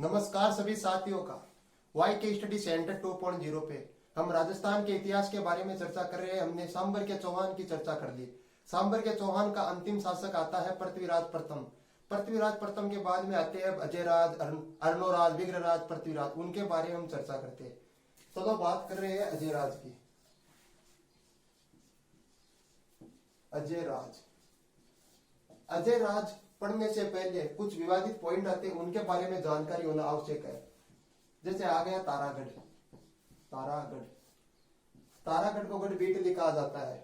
नमस्कार सभी साथियों का। वाई के स्टडी सेंटर 2.0 पे हम राजस्थान के इतिहास के बारे में चर्चा कर रहे हैं। हमने सांबर के चौहान की चर्चा कर ली। सांबर के चौहान का अंतिम शासक आता है पृथ्वीराज प्रथम। पृथ्वीराज प्रथम के बाद में आते हैं अजयराज, अर्णोराज, विग्रहराज, पृथ्वीराज। उनके बारे में हम चर्चा करते हैं। चलो बात कर रहे हैं अजयराज की। अजयराज अजयराज पढ़ने से पहले कुछ विवादित पॉइंट आते हैं, उनके बारे में जानकारी होना आवश्यक है। जैसे आ गया तारागढ़। तारागढ़ तारागढ़ को गढ़बीटली कहा जाता है।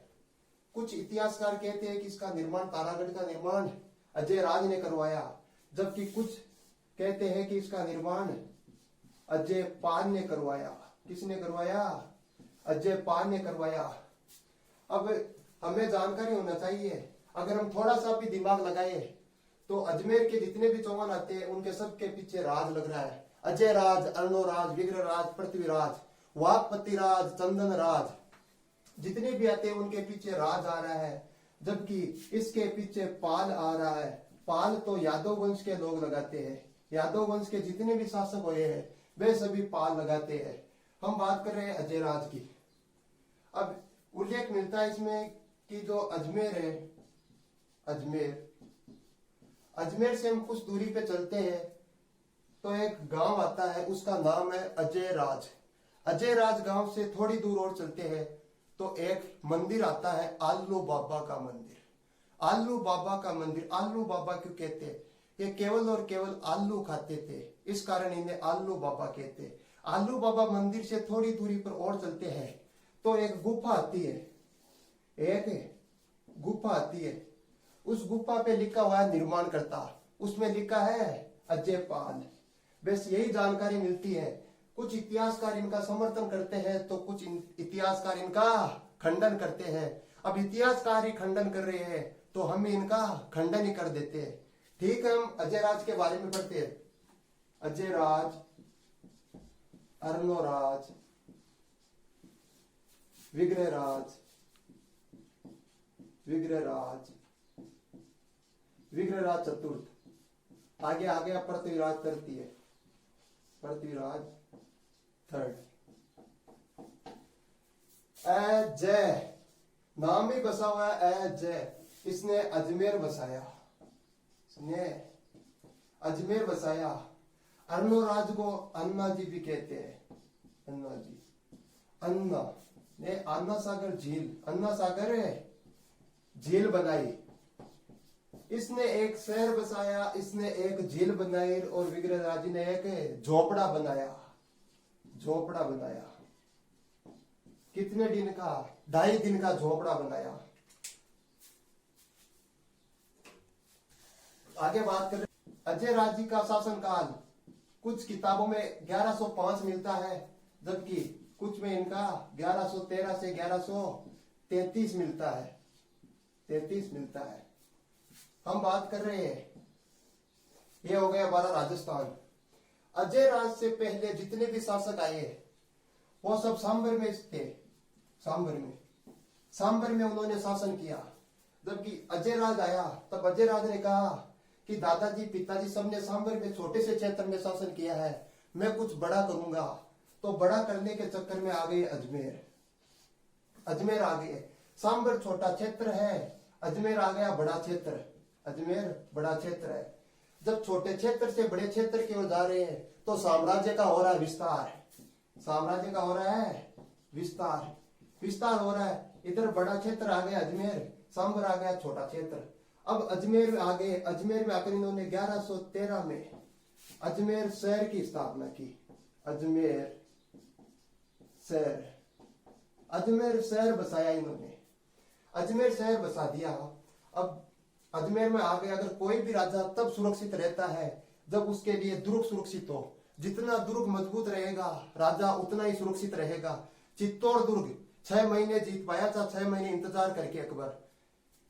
कुछ इतिहासकार कहते हैं कि इसका निर्माण, तारागढ़ का निर्माण अजयराज ने करवाया, जबकि कुछ कहते हैं कि इसका निर्माण अजयपाल ने करवाया। किसने करवाया? अजयपाल ने करवाया। अब हमें जानकारी होना चाहिए, अगर हम थोड़ा सा भी दिमाग लगाए तो अजमेर के जितने भी चौहान आते हैं उनके सबके पीछे राज लग रहा है। अजयराज, अर्णोराज, विग्रहराज, पृथ्वीराज, वाघपतिराज, चंदनराज, जितने भी आते हैं उनके पीछे राज आ रहा है। जबकि इसके पीछे पाल आ रहा है। पाल तो यादव वंश के लोग लगाते हैं। यादव वंश के जितने भी शासक हुए हैं वे सभी पाल लगाते हैं। हम बात कर रहे हैं अजयराज की। अब उल्लेख मिलता है इसमें कि जो अजमेर है, अजमेर से हम कुछ दूरी पे चलते हैं तो एक गांव आता है, उसका नाम है अजयराज। अजयराज गांव से थोड़ी दूर और चलते हैं तो एक मंदिर आता है, आलू बाबा का मंदिर। आलू बाबा का मंदिर, आलू बाबा क्यों कहते हैं? ये केवल और केवल आलू खाते थे, इस कारण इन्हें आलू बाबा कहते हैं। आलू बाबा मंदिर से थोड़ी दूरी पर और चलते हैं तो एक गुफा आती है, एक गुफा आती है। उस गुफा पे लिखा हुआ है निर्माणकर्ता, उसमें लिखा है अजयपाल। बस यही जानकारी मिलती है। कुछ इतिहासकार इनका समर्थन करते हैं तो कुछ इतिहासकार इनका खंडन करते हैं। अब इतिहासकार ही खंडन कर रहे हैं तो हम इनका खंडन ही कर देते हैं। ठीक है, हम अजयराज के बारे में पढ़ते हैं। अजयराज, अर्णोराज, विग्रहराज, विग्रहराज चतुर्थ। आगे आ गया पृथ्वीराज तृतीय, पृथ्वीराज थर्ड। अजय नाम ही बसा हुआ है, अजय। इसने अजमेर बसाया, इसने अजमेर बसाया। अर्णोराज को अन्ना जी भी कहते हैं, अन्ना जी। अन्ना ने अन्ना सागर झील, अन्ना सागर झील बनाई। इसने एक शहर बसाया, इसने एक झील बनाई और विग्रहराज जी ने एक झोपड़ा बनाया। झोपड़ा बनाया कितने दिन का? 2.5 दिन का झोपड़ा बनाया। आगे बात करें अजयराज जी का शासनकाल। कुछ किताबों में 1105 मिलता है, जबकि कुछ में इनका 1113 से 1133 मिलता है, 33 मिलता है। हम बात कर रहे हैं, ये हो गया हमारा राजस्थान। अजयराज से पहले जितने भी शासक आए वो सब सांबर में थे। सांबर में उन्होंने शासन किया। जबकि अजयराज आया तब अजयराज ने कहा कि दादाजी, पिताजी सबने सांबर में छोटे से क्षेत्र में शासन किया है, मैं कुछ बड़ा करूंगा। तो बड़ा करने के चक्कर में आ गए अजमेर। अजमेर आ गए। सांबर छोटा क्षेत्र है, अजमेर आ गया बड़ा क्षेत्र। अजमेर बड़ा क्षेत्र है। जब छोटे क्षेत्र से बड़े क्षेत्र की ओर जा रहे हैं तो साम्राज्य का हो रहा है विस्तार। साम्राज्य का हो रहा है विस्तार, विस्तार हो रहा है। इधर बड़ा क्षेत्र आ गया अजमेर, सांबर आ गया छोटा क्षेत्र। अब अजमेर में आ गए। अजमेर में आकर इन्होंने 1113 में अजमेर शहर की स्थापना की। अजमेर शहर, अजमेर शहर बसाया इन्होंने। अजमेर शहर बसा दिया। अब अजमेर में आ गए। अगर कोई भी राजा तब सुरक्षित रहता है जब उसके लिए दुर्ग सुरक्षित हो। जितना दुर्ग मजबूत रहेगा राजा उतना ही सुरक्षित रहेगा। चित्तौड़ दुर्ग 6 महीने जीत पाया था, 6 महीने इंतजार करके अकबर।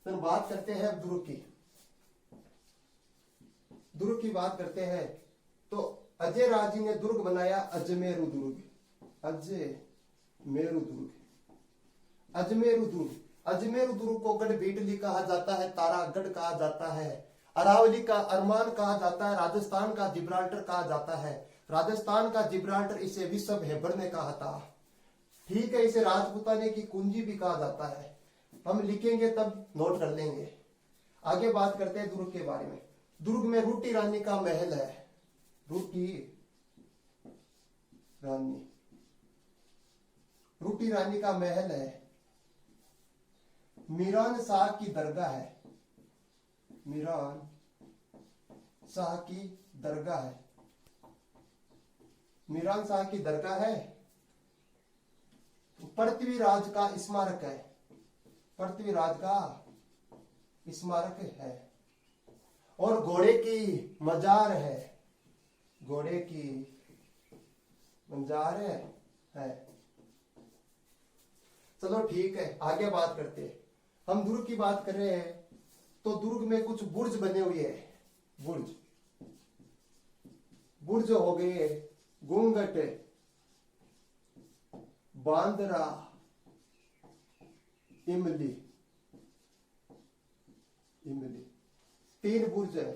तो बात करते हैं दुर्ग की। दुर्ग की बात करते हैं तो अजयराज जी ने दुर्ग बनाया, अजमेरू दुर्ग। अजमेरू दुर्ग, अजमेरू दुर्ग। अजमेर दुर्ग को गढ़बीटली कहा जाता है, तारागढ़ कहा जाता है। अरावली का अरमान कहा जाता है, राजस्थान का जिब्राल्टर कहा जाता है। राजस्थान का जिब्राल्टर इसे विश्व हेबर ने कहा था। ठीक है, इसे राजपूताने की कुंजी भी कहा जाता है। हम लिखेंगे तब नोट कर लेंगे। आगे बात करते हैं दुर्ग के बारे में। दुर्ग में रूटी रानी का महल है। रूटी रानी, रूटी रानी का महल है। मीरान शाह की दरगाह है। मीरान शाह की दरगाह है। मीरान शाह की दरगाह है। पृथ्वीराज का स्मारक है। पृथ्वीराज का स्मारक है। और घोड़े की मजार है। घोड़े की मजार है। चलो ठीक है, आगे बात करते हैं। हम दुर्ग की बात कर रहे हैं तो दुर्ग में कुछ बुर्ज बने हुए हैं। बुर्ज, बुर्ज हो गए घूंघट, बांद्रा, इमली। इमली 3 बुर्ज है।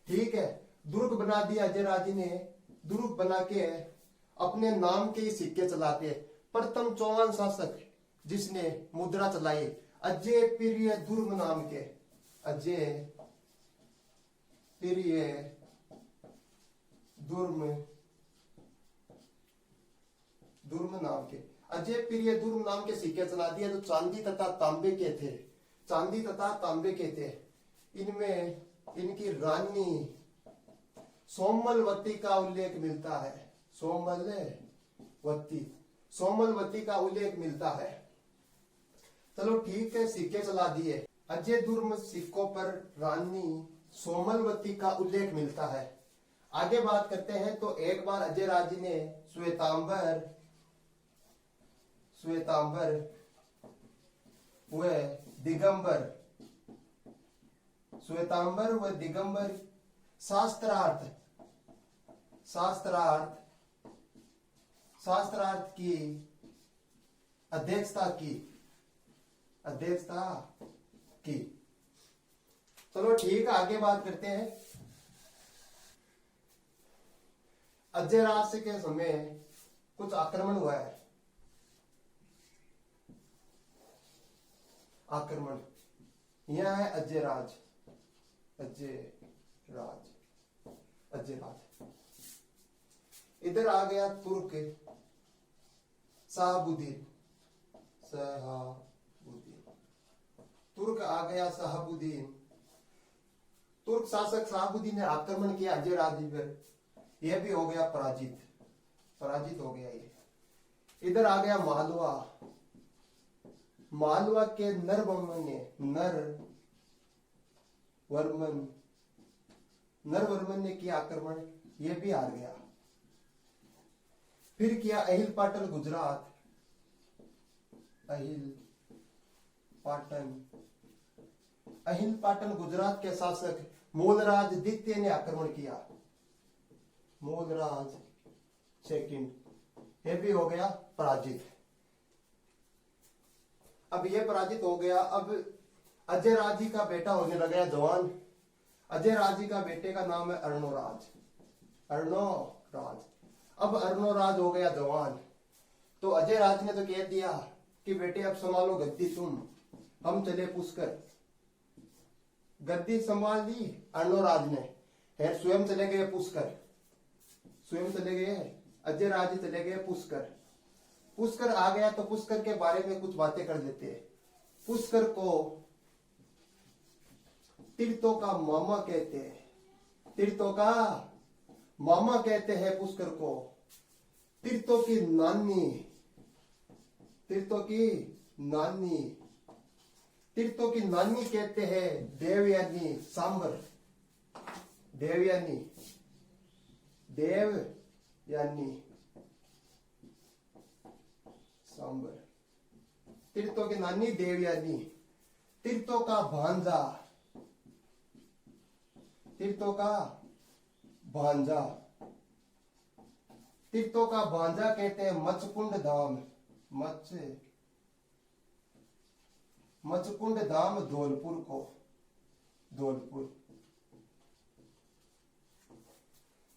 ठीक है, दुर्ग बना दिया अजय राजे ने। दुर्ग बना के अपने नाम के सिक्के चलाते। प्रथम चौहान शासक जिसने मुद्रा चलाई, अजय प्रिय दुर्ग नाम के। अजय प्रिय दुर्म नाम के, अजय प्रिय दुर्म नाम के सिक्के चला दिए, जो चांदी तथा तांबे के थे। चांदी तथा तांबे के थे। इनमें इनकी रानी सोमलवती का उल्लेख मिलता है। सोमलवती का उल्लेख मिलता है। चलो ठीक है, सिक्के चला दिए। अजय दुर्म सिक्कों पर रानी सोमलवती का उल्लेख मिलता है। आगे बात करते हैं तो एक बार अजय राजे ने श्वेतांबर व दिगंबर शास्त्रार्थ की अध्यक्षता की। चलो ठीक है, आगे बात करते हैं। अजय राज के समय कुछ आक्रमण हुआ है। आक्रमण, यह है अजय राज। इधर आ गया तुर्क शहाबुद्दीन। तुर्क आ गया शहाबुद्दीन। तुर्क शासक शहाबुद्दीन ने आक्रमण किया अजय राज पर। यह भी हो गया पराजित हो गया ये। इधर आ गया मालवा। मालवा के नरवर्मन ने किया आक्रमण, यह भी हार गया। फिर किया अहिल पाटन गुजरात। अहिल पाटन गुजरात के शासक मूलराज द्वितीय ने आक्रमण किया। मूलराज सेकंड, यह भी हो गया पराजित। अब यह पराजित हो गया। अब अजय राज जी का बेटा होने लगा जवान। अजय राज जी का बेटे का नाम है अर्णोराज। अब अर्णोराज हो गया जवान। तो अजय राज ने तो कह दिया कि बेटे अब संभालो गद्दी तुम, हम चले पुष्कर। गद्दी संभाल ली अर्णोराज ने। फिर स्वयं चले गए पुष्कर। अजय राज चले गए पुष्कर आ गया। तो पुष्कर के बारे में कुछ बातें कर लेते हैं। पुष्कर को तीर्थों का मामा कहते हैं। तीर्थों का मामा कहते हैं पुष्कर को। तीर्थों की नानी। तीर्थों की नानी कहते हैं देवयानी सांबर। देवयानी सांबर। तीर्थों की नानी देवयानी। तीर्थों का भांजा। तीर्थों का भांजा कहते हैं मचकुंड धाम। मचकुंड धाम धौलपुर को।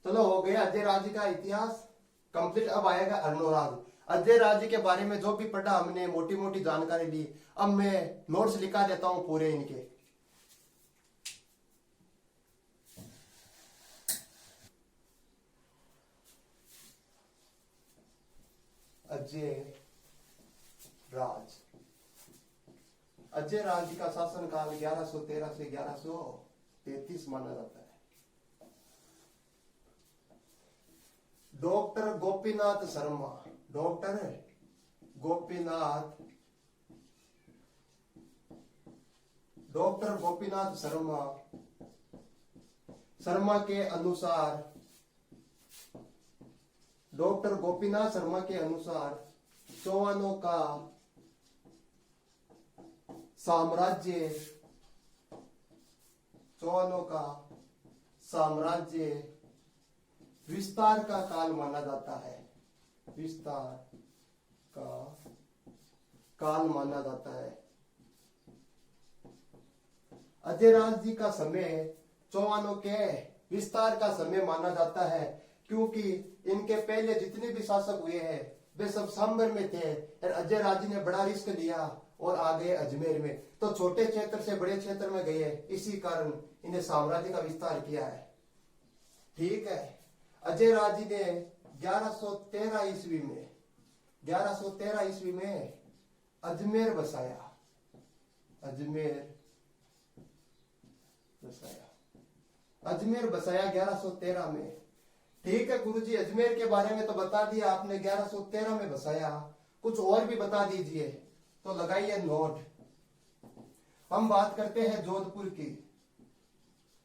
चलो हो गया अजय राज्य का इतिहास कंप्लीट। अब आएगा अर्णोराज। अजय राज्य के बारे में जो भी पढ़ा हमने, मोटी मोटी जानकारी ली, अब मैं नोट्स लिखा देता हूं पूरे इनके। अजय राज। अजय राज्य का शासनकाल 1113 से 1133 माना जाता है। Doctor Gopinath Sharma, doctor Gopinath, doctor Gopinath Sharma, Sharma के अनुसार, डॉक्टर गोपीनाथ शर्मा के अनुसार चौहानों का साम्राज्य, चौहानों का साम्राज्य विस्तार का काल माना जाता है, विस्तार का काल माना जाता है। अजय राज जी का समय चौहानों के विस्तार का समय माना जाता है, क्योंकि इनके पहले जितने भी शासक हुए हैं वे सब सांबर में थे और अजय राज जी ने बड़ा रिस्क लिया और आ गए अजमेर में, तो छोटे क्षेत्र से बड़े क्षेत्र में गए, इसी कारण इन्हें साम्राज्य का विस्तार किया है। ठीक है। अजय राज जी ने 1113 ईस्वी में, 1113 ईस्वी में अजमेर बसाया, अजमेर बसाया, अजमेर बसाया 1113 में। ठीक है गुरुजी, अजमेर के बारे में तो बता दिया आपने, 1113 में बसाया, कुछ और भी बता दीजिए तो लगाइए नोट। हम बात करते हैं जोधपुर की,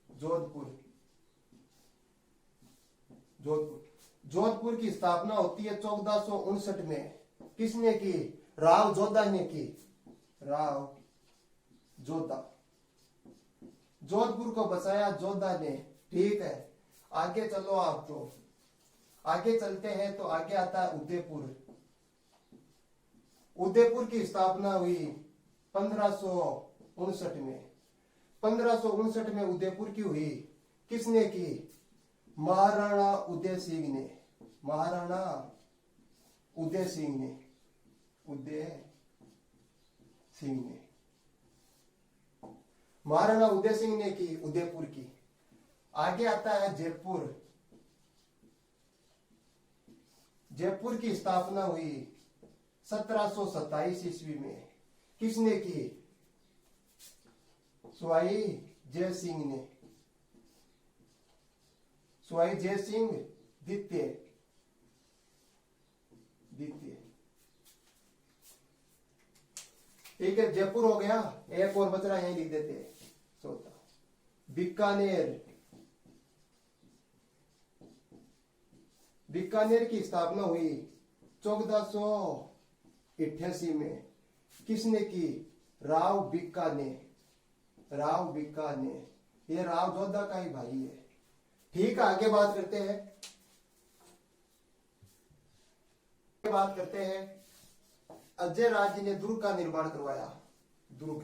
जोधपुर, जोधपुर, जोधपुर की स्थापना होती है 1459 में। किसने की? राव जोधा ने की, राव जोधा, जोधपुर को बसाया जोधा ने। ठीक है, आगे चलो आप, तो आगे चलते हैं तो आगे आता है उदयपुर। उदयपुर की स्थापना हुई 1559 में, 1559 में उदयपुर की हुई। किसने की? महाराणा उदय सिंह ने, महाराणा उदय सिंह ने, उदय सिंह ने, महाराणा उदय सिंह ने की उदयपुर की। आगे आता है जयपुर। जयपुर की स्थापना हुई 1727 ईस्वी में। किसने की? सवाई जय सिंह ने, सवाई जय सिंह द्वितीय, द्वितीय। ठीक है, जयपुर हो गया। एक और बच रहा, यही लिख देते हैं, चौथा बीकानेर। बीकानेर की स्थापना हुई 1488 में। किसने की? राव बीकानेर, राव बीकानेर। ये राव जोधा का ही भाई है। ठीक है, आगे बात करते हैं, बात करते हैं अजय राज जी ने दुर्ग का निर्माण करवाया। दुर्ग,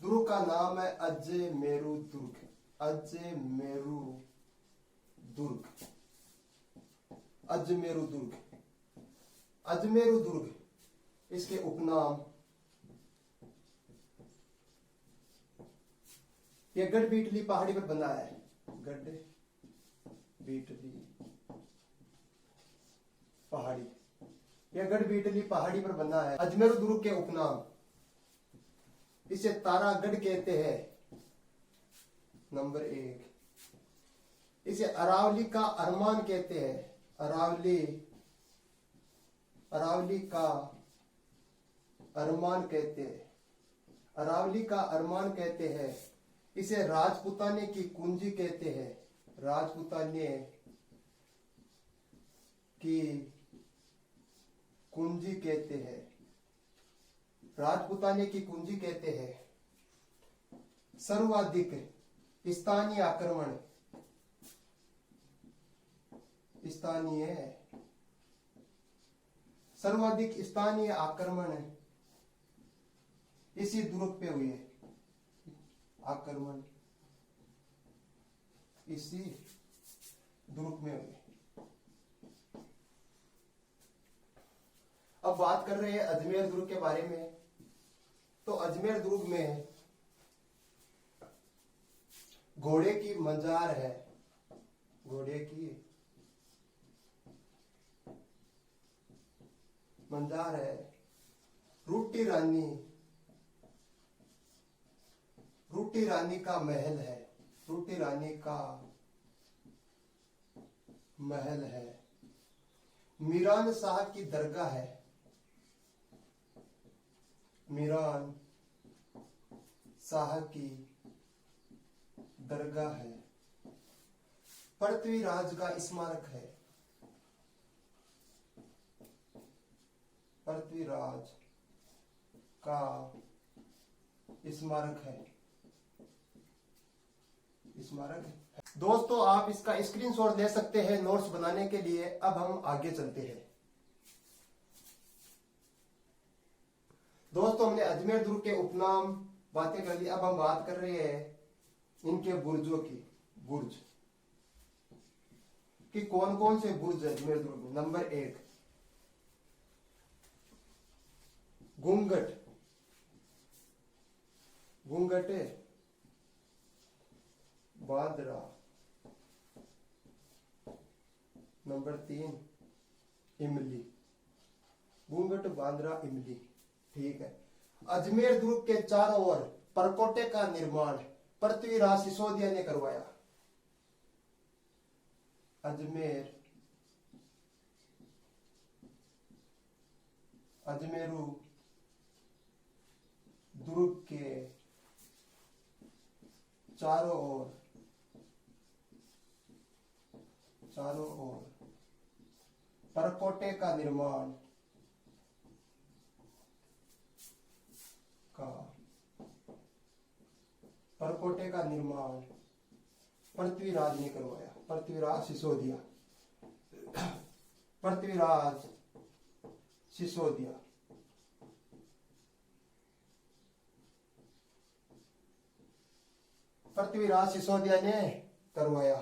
दुर्ग का नाम है अजय मेरू दुर्ग, अजय मेरू दुर्ग, अजमेरू दुर्ग, अजमेरू दुर्ग। इसके उपनाम, ये गढ़ बीटली पहाड़ी पर बना है, गढ़ बीटली पहाड़ी, यह गढ़ बीटली पहाड़ी पर बना है। अजमेरू दुर्ग के उपनाम, इसे तारागढ़ कहते हैं, नंबर 1। इसे अरावली का अरमान कहते हैं, अरावली, अरावली का अरमान कहते हैं, अरावली का अरमान कहते हैं। इसे राजपुताने की कुंजी कहते हैं, राजपुताने की कुंजी कहते हैं, राजपुताने की कुंजी कहते हैं। सर्वाधिक स्थानीय आक्रमण, स्थानीय, सर्वाधिक स्थानीय आक्रमण इसी दुर्ग पे हुए, आक्रमण इसी दुर्ग में हुए। अब बात कर रहे हैं अजमेर दुर्ग के बारे में। तो अजमेर दुर्ग में घोड़े की मजार है, घोड़े की मजार है। रूटी रानी का महल है, रूटी रानी का महल है। मीरान शाह की दरगाह है, मीरान शाह की दरगाह है। पृथ्वीराज का स्मारक है, पृथ्वीराज का स्मारक है, स्मारक है। दोस्तों आप इसका स्क्रीनशॉट ले सकते हैं नोट्स बनाने के लिए। अब हम आगे चलते हैं। दोस्तों हमने अजमेर दुर्ग के उपनाम बातें कर ली। अब हम बात कर रहे हैं इनके बुर्जों की। बुर्ज कि कौन कौन से बुर्ज है अजमेर दुर्ग में। नंबर 1 घूंघट, घूंघट बांद्रा। नंबर 3 इमली, घूंघट बांद्रा इमली। ठीक है। अजमेर दुर्ग के चारों ओर परकोटे का निर्माण पृथ्वीराज सिसोदिया ने करवाया। अजमेरू दुर्ग के चारों ओर परकोटे का निर्माण पृथ्वीराज ने करवाया, पृथ्वीराज सिसोदिया, पृथ्वीराज सिसोदिया। पृथ्वीराज सिसोदिया ने करवाया।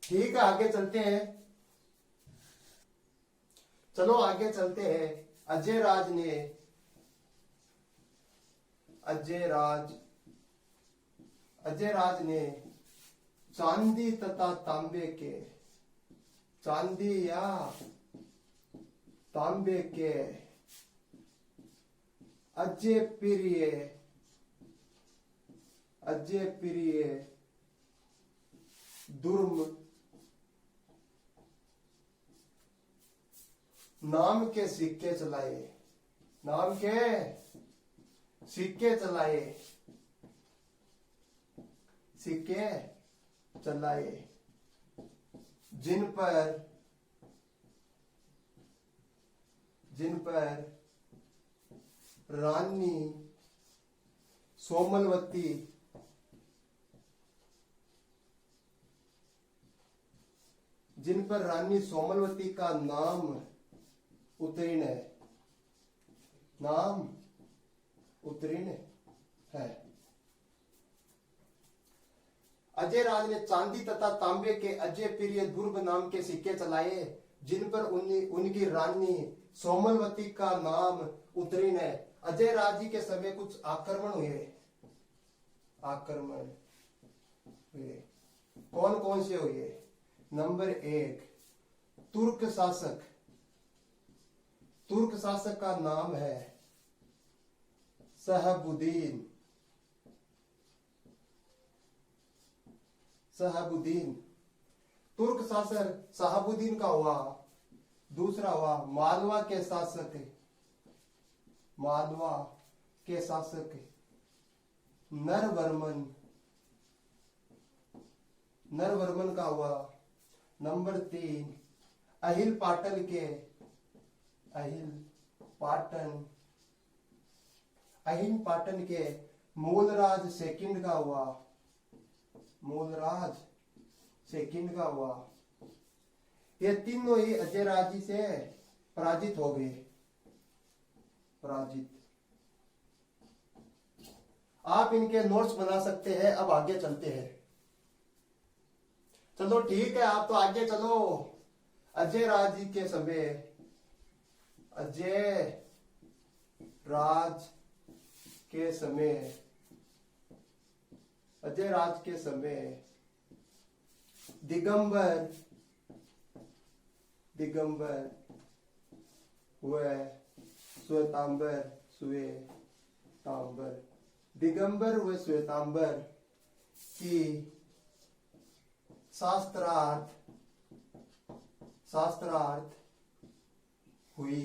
ठीक है आगे चलते हैं। चलो आगे चलते हैं। अजय राज ने चांदी तथा तांबे के अजय प्रिय दुर्म नाम के सिक्के चलाए, जिन पर रानी सोमलवती का नाम उत्तीर्ण है। अजय राज ने चांदी तथा तांबे के अजय प्रिय दुर्ग नाम के सिक्के चलाए, जिन पर उनकी रानी सोमलवती का नाम उत्तीर्ण है। अजय राज जी के समय कुछ आक्रमण हुए। कौन कौन से हुए। नंबर 1 तुर्क शासक का नाम है शहाबुद्दीन। तुर्क शासक शहाबुद्दीन का हुआ। दूसरा हुआ मालवा के शासक नरवर्मन का हुआ। नंबर 3 अहिल पाटन के मूलराज सेकंड का हुआ। ये तीनों ही अजय राज जी से पराजित हो गए। आप इनके नोट्स बना सकते हैं। अब आगे चलते हैं। चलो ठीक है, आप तो आगे चलो। अजय राज जी के समय, अजय राज के समय, अजय राज के समय दिगंबर, दिगंबर व श्वेतांबर, श्वेतांबर, दिगंबर व श्वेतांबर की शास्त्रार्थ, शास्त्रार्थ हुई,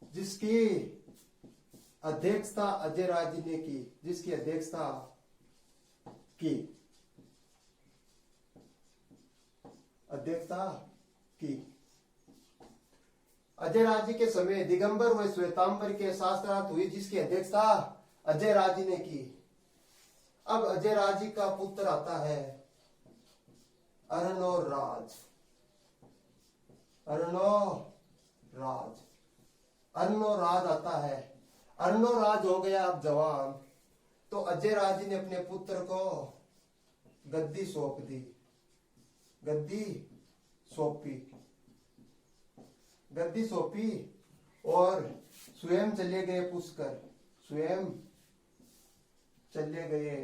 जिसकी अध्यक्षता अजय राज जी ने की, जिसकी अध्यक्षता की, अध्यक्षता की। अजय राज जी के समय दिगंबर व श्वेतांबर के शास्त्रार्थ हुई, जिसकी अध्यक्षता अजय राज जी ने की। अब अजय राज जी का पुत्र आता है अर्णोराज, अर्णोराज, अर्णोराज आता है। अर्णोराज हो गया अब जवान, तो अजय राज जी ने अपने पुत्र को गद्दी सौंप दी, गद्दी सौंपी, गद्दी सौंपी और स्वयं चले गए पुष्कर, स्वयं चले गए,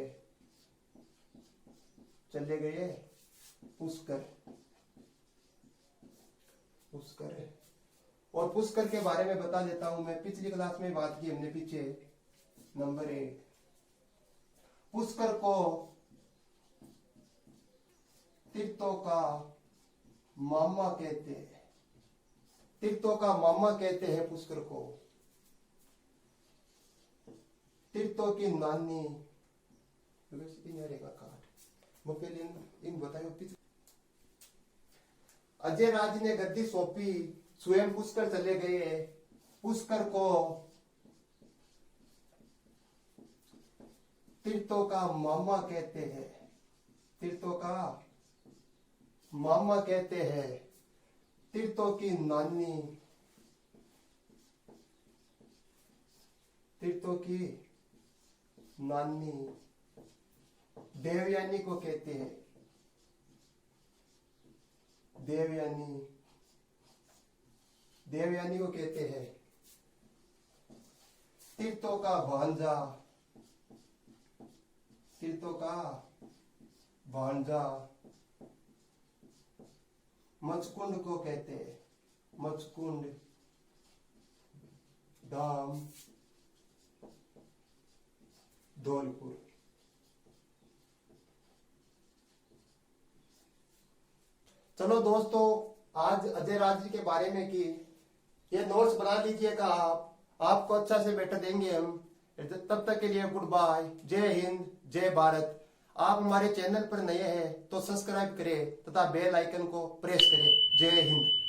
चले गए पुष्कर, पुष्कर। और पुष्कर के बारे में बता देता हूं मैं, पिछली क्लास में बात की हमने पीछे। नंबर 1, पुष्कर को तीर्थों का मामा कहते हैं, तीर्थों का मामा कहते हैं पुष्कर को। तीर्थों की नानी इन बताओ। अजय राज ने गद्दी सौंपी, स्वयं पुष्कर चले गए। पुष्कर को तीर्थों का मामा कहते हैं, तीर्थों का मामा कहते हैं। तीर्थों की नानी, तीर्थों की नानी देवयानी को कहते हैं, देवयानी, देवयानी को कहते हैं। तीर्थों का भांजा, तीर्थों का भांजा मचकुंड को कहते हैं, मचकुंड धाम धौलपुर। चलो दोस्तों, आज अजय राज जी के बारे में की ये नोट्स बना लीजिएगा आप, आपको अच्छा से बेटर देंगे हम। तब तक के लिए गुड बाय, जय हिंद, जय भारत। आप हमारे चैनल पर नए हैं तो सब्सक्राइब करें तथा बेल आइकन को प्रेस करें। जय हिंद।